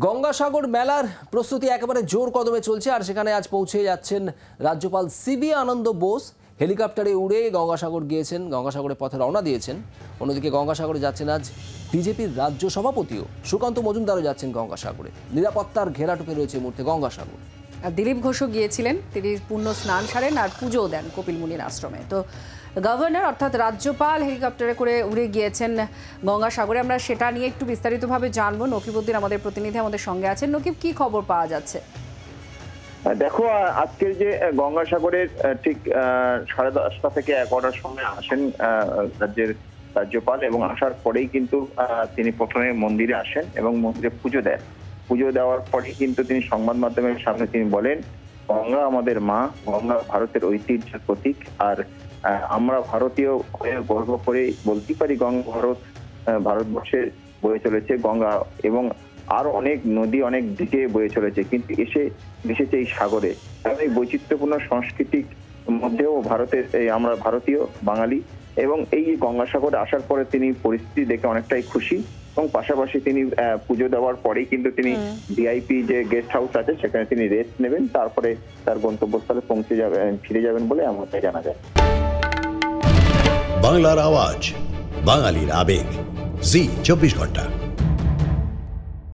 গঙ্গাসাগর মেলার প্রস্তুতি একেবারে জোর কদমে চলছে, আর সেখানে আজ পৌঁছে যাচ্ছেন রাজ্যপাল সিবি আনন্দ বোস। হেলিকপ্টারে উড়ে গঙ্গাসাগর গিয়েছেন, গঙ্গাসাগরের পথে রওনা দিয়েছেন। অন্যদিকে গঙ্গাসাগরে যাচ্ছেন আজ বিজেপির রাজ্য সভাপতিও সুকান্ত মজুমদারও যাচ্ছেন গঙ্গাসাগরে। নিরাপত্তার ঘেরাটোপে রয়েছে মুহূর্তে গঙ্গাসাগর। আর দিলীপ ঘোষও গিয়েছিলেন, তিনি পূর্ণ স্নান সারেন আর পুজোও দেন কপিল মুনির আশ্রমে। তো গভর্নর অর্থাৎ রাজ্যপাল হেলিকপ্টারে করে উড়ে গিয়েছেন গঙ্গাসাগরে। আমরা সেটা নিয়ে একটু বিস্তারিতভাবে জানবো। নকিবউদ্দিন আমাদের প্রতিনিধি আমাদের সঙ্গে আছেন। নকিব, কি খবর পাওয়া যাচ্ছে? দেখো, আজকের যে গঙ্গাসাগরের ঠিক 10:30 থেকে 11টার সময় আসেন রাজ্যের রাজ্যপাল, এবং আসার পরেই কিন্তু তিনি প্রথমে মন্দিরে আসেন এবং মন্দিরে পুজো দেন। পুজো দেওয়ার পরেই কিন্তু তিনি সংবাদ মাধ্যমের সামনে তিনি বলেন, গঙ্গা আমাদের মা, গঙ্গা ভারতের ঐতিহ্যের প্রতীক। আর আমরা ভারতীয় হয়ে গর্ব করে বলতে পারি, গঙ্গা ভারতবর্ষে বয়ে চলেছে গঙ্গা, এবং আরো অনেক নদী অনেক দিকে বয়ে চলেছে, কিন্তু মিশেছে এই সাগরে। এই বৈচিত্র্যপূর্ণ সাংস্কৃতিক মধ্যেও আমরা ভারতীয় বাঙালি, এবং এই গঙ্গাসাগরে আসার পরে তিনি পরিস্থিতি দেখে অনেকটাই খুশি, এবং পাশাপাশি তিনি পুজো দেওয়ার পরেই কিন্তু তিনি ভিআইপি যে গেস্ট হাউস আছে সেখানে তিনি রেস্ট নেবেন, তারপরে তার গন্তব্যস্থলে ফিরে যাবেন বলে এমনটাই জানা যায়। বাংলার আওয়াজ, বাঙালির আবেগ, জি 24 ঘন্টা।